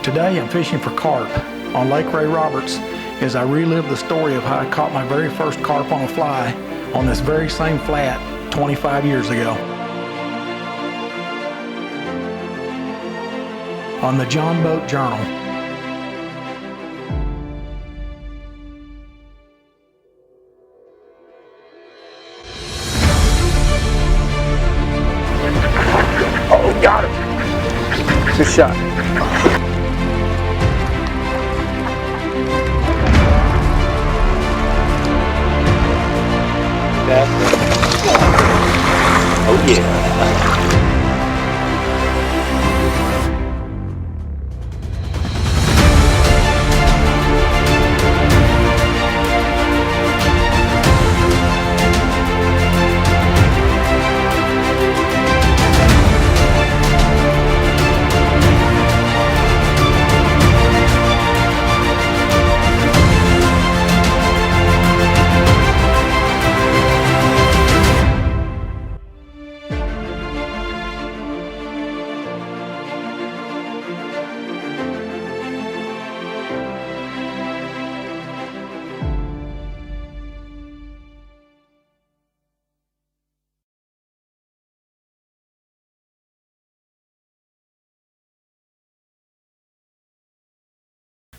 Today I'm fishing for carp on Lake Ray Roberts as I relive the story of how I caught my very first carp on a fly on this very same flat 25 years ago. On the John Boat Journal. Oh, got him. Good shot. Oh yeah.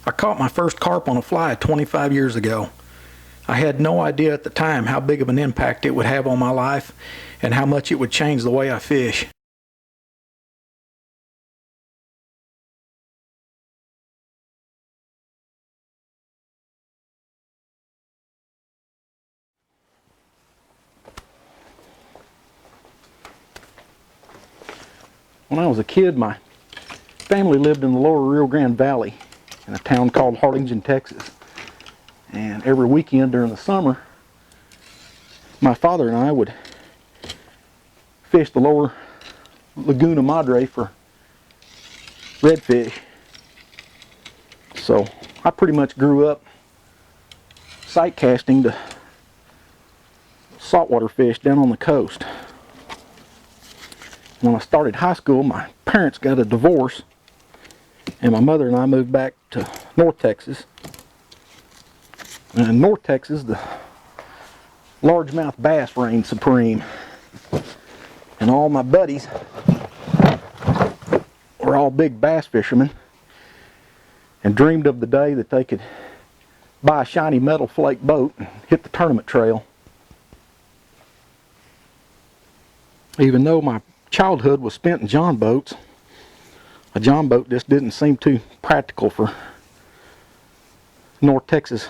I caught my first carp on a fly 25 years ago. I had no idea at the time how big of an impact it would have on my life and how much it would change the way I fish. When I was a kid, my family lived in the lower Rio Grande Valley in a town called Harlingen, Texas. And every weekend during the summer, my father and I would fish the lower Laguna Madre for redfish. So I pretty much grew up sight casting to saltwater fish down on the coast. When I started high school, my parents got a divorce, and my mother and I moved back to North Texas. And in North Texas, the largemouth bass reigned supreme. And all my buddies were all big bass fishermen and dreamed of the day that they could buy a shiny metal flake boat and hit the tournament trail. Even though my childhood was spent in John boats, a John boat just didn't seem too practical for North Texas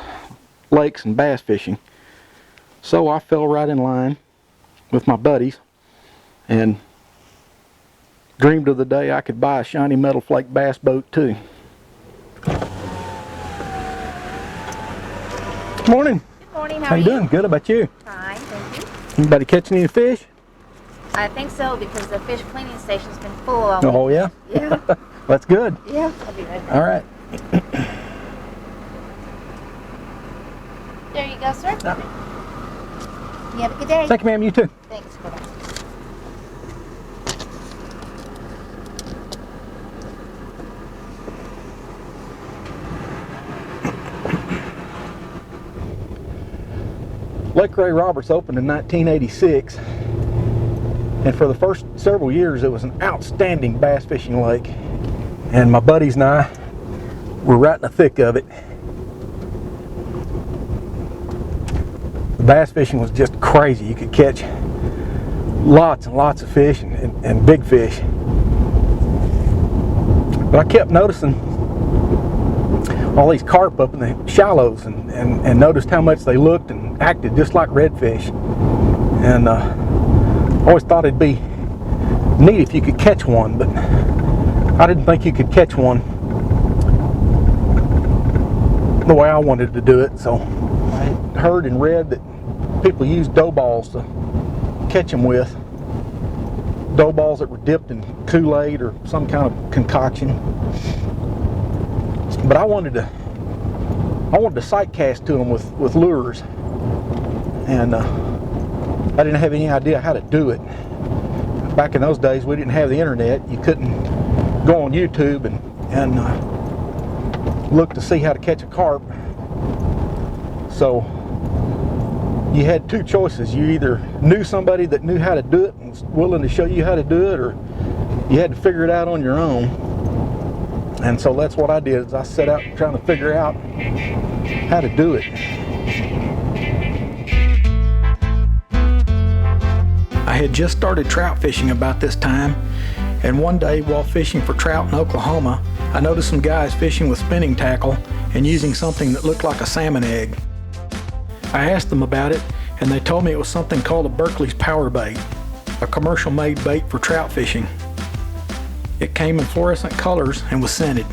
lakes and bass fishing. So I fell right in line with my buddies and dreamed of the day I could buy a shiny metal flake bass boat too. Good morning. Good morning. How you doing? Good. How about you? Fine, thank you. Anybody catching any fish? I think so, because the fish cleaning station's been full all Oh week. yeah? Yeah. That's good. Yeah. I'll be right back. All right. There you go, sir. You have a good day. Thank you, ma'am. You too. Thanks. Bye-bye. Lake Ray Roberts opened in 1986, and for the first several years it was an outstanding bass fishing lake, and my buddies and I were right in the thick of it. The bass fishing was just crazy. You could catch lots and lots of fish and big fish, but I kept noticing all these carp up in the shallows and noticed how much they looked and acted just like redfish. And always thought it'd be neat if you could catch one, but I didn't think you could catch one the way I wanted to do it. So I heard and read that people use dough balls to catch them with. Dough balls that were dipped in Kool-Aid or some kind of concoction. But I wanted to sight cast to them with lures, and I didn't have any idea how to do it. Back in those days, we didn't have the internet. You couldn't go on YouTube and look to see how to catch a carp. So you had two choices. You either knew somebody that knew how to do it and was willing to show you how to do it, or you had to figure it out on your own. And so that's what I did, is I set out trying to figure out how to do it. I had just started trout fishing about this time, and one day while fishing for trout in Oklahoma, I noticed some guys fishing with spinning tackle and using something that looked like a salmon egg. I asked them about it, and they told me it was something called a Berkeley's power bait, a commercial made bait for trout fishing. It came in fluorescent colors and was scented.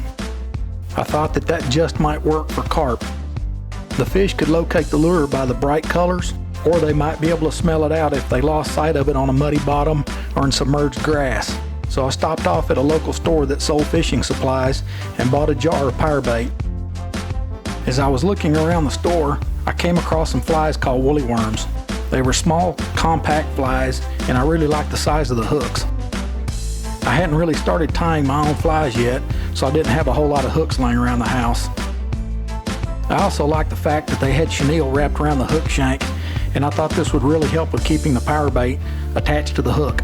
I thought that just might work for carp. The fish could locate the lure by the bright colors, or they might be able to smell it out if they lost sight of it on a muddy bottom or in submerged grass. So I stopped off at a local store that sold fishing supplies and bought a jar of power bait. As I was looking around the store, I came across some flies called woolly worms. They were small, compact flies, and I really liked the size of the hooks. I hadn't really started tying my own flies yet, so I didn't have a whole lot of hooks laying around the house. I also liked the fact that they had chenille wrapped around the hook shank, and I thought this would really help with keeping the power bait attached to the hook.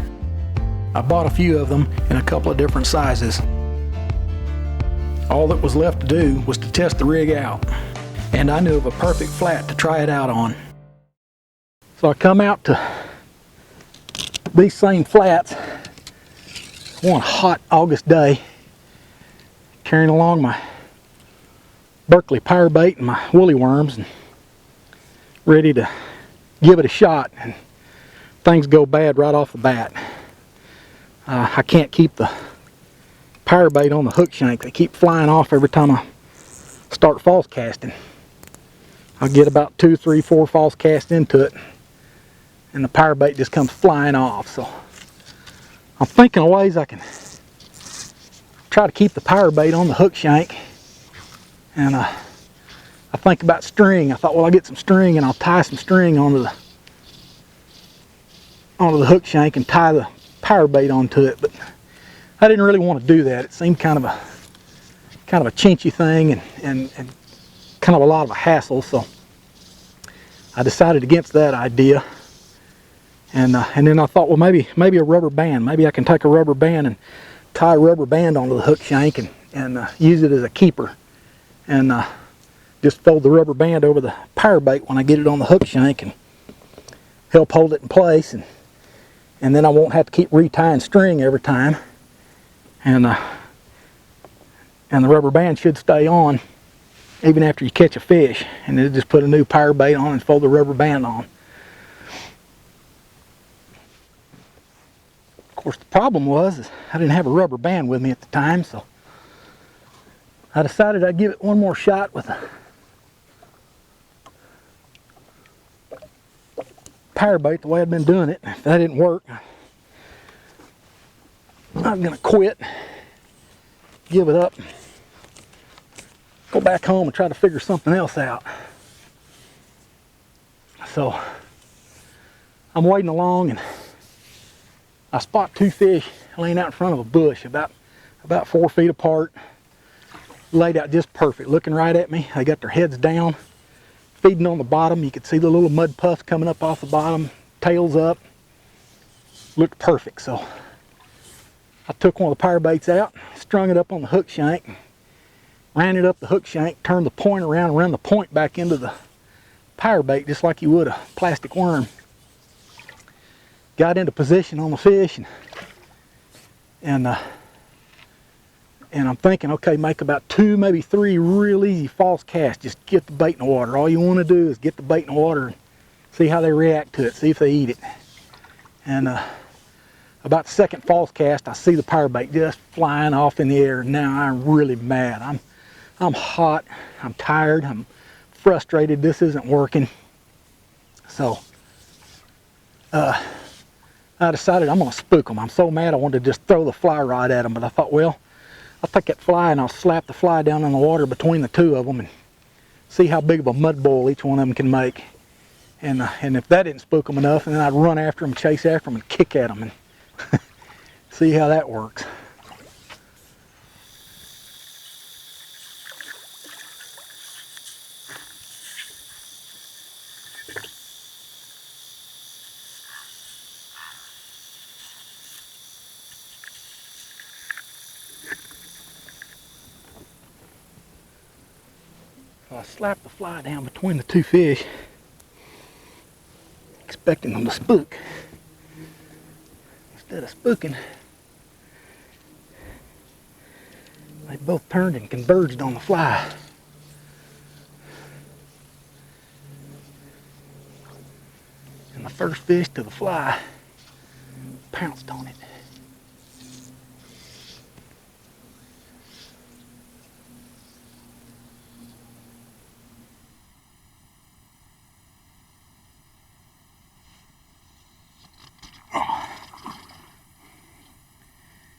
I bought a few of them in a couple of different sizes. All that was left to do was to test the rig out, and I knew of a perfect flat to try it out on. So I come out to these same flats one hot August day, carrying along my Berkeley power bait and my woolly worms, and ready to give it a shot, and things go bad right off the bat. I can't keep the power bait on the hook shank. They keep flying off every time I start false casting. I'll get about 2, 3, 4 false casts into it, and the power bait just comes flying off. So I'm thinking of ways I can try to keep the power bait on the hook shank. And I think about string. I thought, well, I'll get some string and I'll tie some string onto the hook shank and tie the power bait onto it. But I didn't really want to do that. It seemed kind of a chinchy thing and kind of a lot of a hassle. So I decided against that idea. And then I thought, well, maybe a rubber band. Maybe I can take a rubber band and tie a rubber band onto the hook shank and use it as a keeper. And just fold the rubber band over the power bait when I get it on the hook shank and help hold it in place. And then I won't have to keep retying string every time. And the rubber band should stay on even after you catch a fish. And then just put a new power bait on and fold the rubber band on. Of course, the problem was I didn't have a rubber band with me at the time, so I decided I'd give it one more shot with a power bait the way I'd been doing it. If that didn't work, I'm going to quit, give it up, go back home and try to figure something else out. So I'm wading along and I spot 2 fish laying out in front of a bush about 4 feet apart, laid out just perfect, looking right at me. They got their heads down, feeding on the bottom. You could see the little mud puffs coming up off the bottom, tails up. Looked perfect. So I took one of the power baits out, strung it up on the hook shank, ran it up the hook shank, turned the point around and ran the point back into the power bait just like you would a plastic worm. Got into position on the fish, and I'm thinking, okay, make about 2, maybe 3 real easy false casts. Just get the bait in the water. All you want to do is get the bait in the water and see how they react to it, see if they eat it. And about the second false cast, I see the power bait just flying off in the air. Now I'm really mad. I'm hot, I'm tired, I'm frustrated. This isn't working. So I decided I'm going to spook them. I'm so mad I wanted to just throw the fly rod at them, but I thought, well, I'll take that fly and I'll slap the fly down in the water between the 2 of them and see how big of a mud boil each one of them can make. And if that didn't spook them enough, then I'd run after them, chase after them, and kick at them and see how that works. So I slapped the fly down between the two fish, expecting them to spook. Instead of spooking, they both turned and converged on the fly. And the first fish to the fly pounced on it.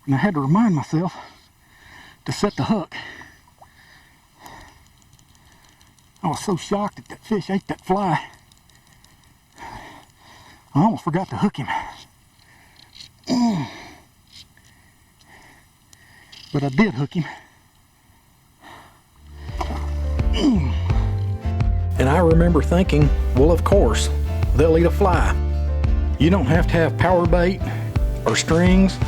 And I had to remind myself to set the hook. I was so shocked that that fish ate that fly, I almost forgot to hook him. But I did hook him. And I remember thinking, well, of course, they'll eat a fly. You don't have to have power bait or strings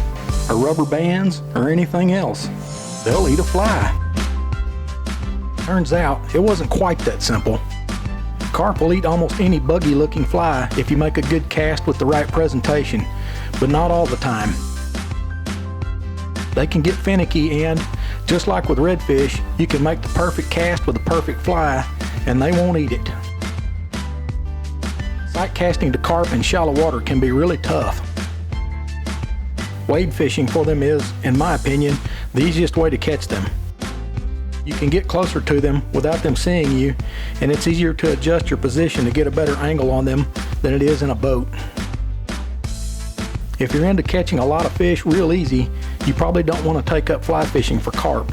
or rubber bands or anything else. They'll eat a fly. Turns out it wasn't quite that simple. Carp will eat almost any buggy looking fly if you make a good cast with the right presentation, but not all the time. They can get finicky, and just like with redfish, you can make the perfect cast with a perfect fly and they won't eat it. Sight casting to carp in shallow water can be really tough. Wade fishing for them is, in my opinion, the easiest way to catch them. You can get closer to them without them seeing you, and it's easier to adjust your position to get a better angle on them than it is in a boat. If you're into catching a lot of fish real easy, you probably don't want to take up fly fishing for carp.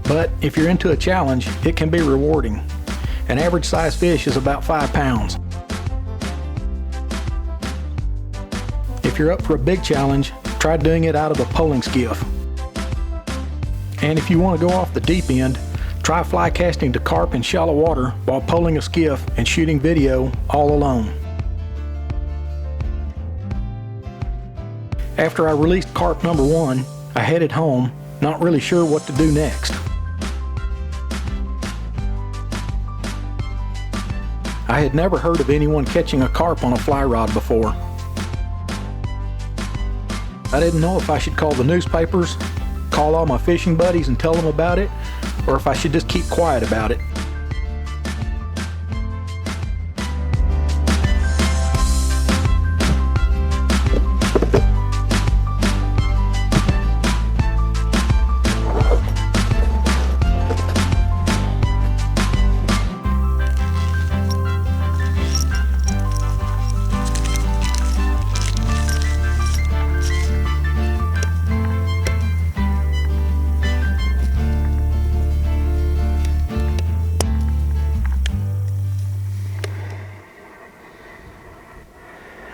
But if you're into a challenge, it can be rewarding. An average size fish is about 5 pounds. If you're up for a big challenge, try doing it out of a poling skiff. And if you want to go off the deep end, try fly casting to carp in shallow water while poling a skiff and shooting video all alone. After I released carp number 1, I headed home, not really sure what to do next. I had never heard of anyone catching a carp on a fly rod before. I didn't know if I should call the newspapers, call all my fishing buddies and tell them about it, or if I should just keep quiet about it.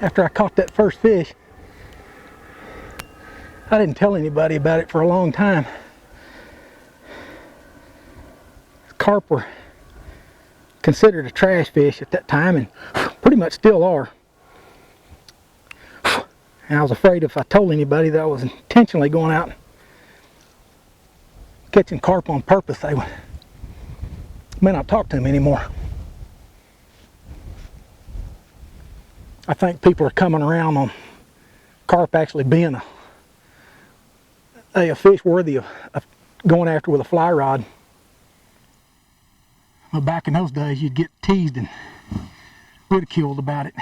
After I caught that first fish, I didn't tell anybody about it for a long time. Carp were considered a trash fish at that time, and pretty much still are. And I was afraid if I told anybody that I was intentionally going out catching carp on purpose, they may not talk to me anymore. I think people are coming around on carp actually being a fish worthy of going after with a fly rod. But back in those days, you'd get teased and ridiculed about it.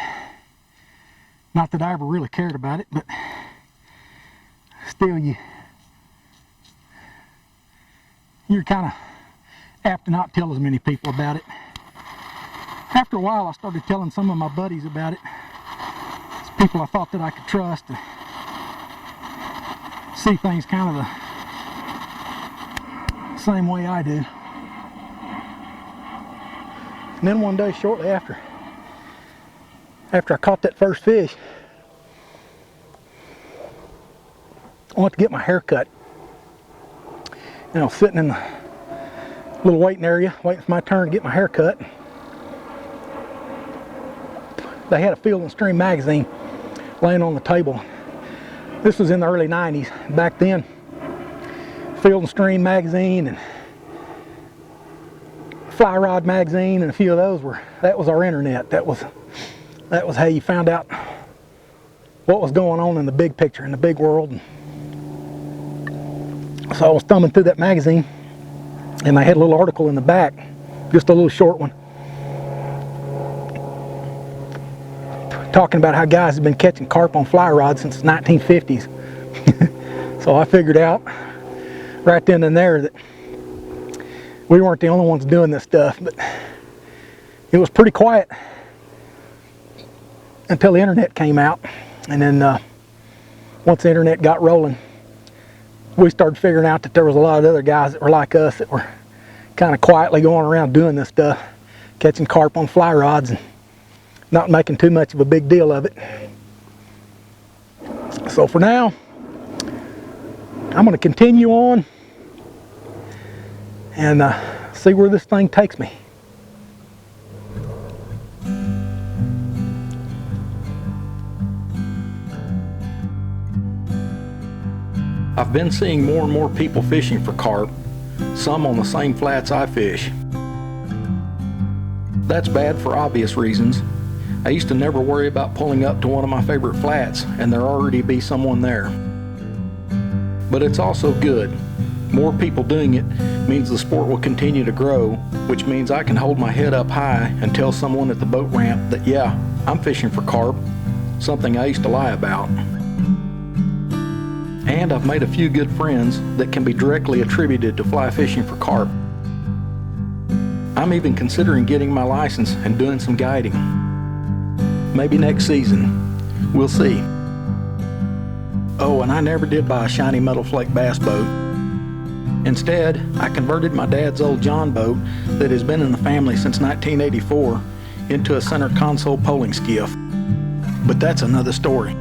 Not that I ever really cared about it, but still you're kind of apt to not tell as many people about it. After a while, I started telling some of my buddies about it. People I thought that I could trust to see things kind of the same way I do. And then one day shortly after I caught that first fish, I went to get my hair cut. And I was sitting in the little waiting area waiting for my turn to get my hair cut. They had a Field and Stream magazine laying on the table. This was in the early 90s. Back then, Field and Stream magazine and Fly Rod magazine and a few of those that was our internet. That was how you found out what was going on in the big picture, in the big world. And so I was thumbing through that magazine, and they had a little article in the back, just a little short one, talking about how guys have been catching carp on fly rods since the 1950s. So I figured out right then and there that we weren't the only ones doing this stuff, but it was pretty quiet until the internet came out. And then once the internet got rolling, we started figuring out that there was a lot of other guys that were like us that were kind of quietly going around doing this stuff, catching carp on fly rods and not making too much of a big deal of it. So for now, I'm going to continue on and see where this thing takes me. I've been seeing more and more people fishing for carp, some on the same flats I fish. That's bad for obvious reasons. I used to never worry about pulling up to one of my favorite flats and there already be someone there. But it's also good. More people doing it means the sport will continue to grow, which means I can hold my head up high and tell someone at the boat ramp that, yeah, I'm fishing for carp, something I used to lie about. And I've made a few good friends that can be directly attributed to fly fishing for carp. I'm even considering getting my license and doing some guiding. Maybe next season. We'll see. Oh, and I never did buy a shiny metal flake bass boat. Instead, I converted my dad's old John boat that has been in the family since 1984 into a center console poling skiff. But that's another story.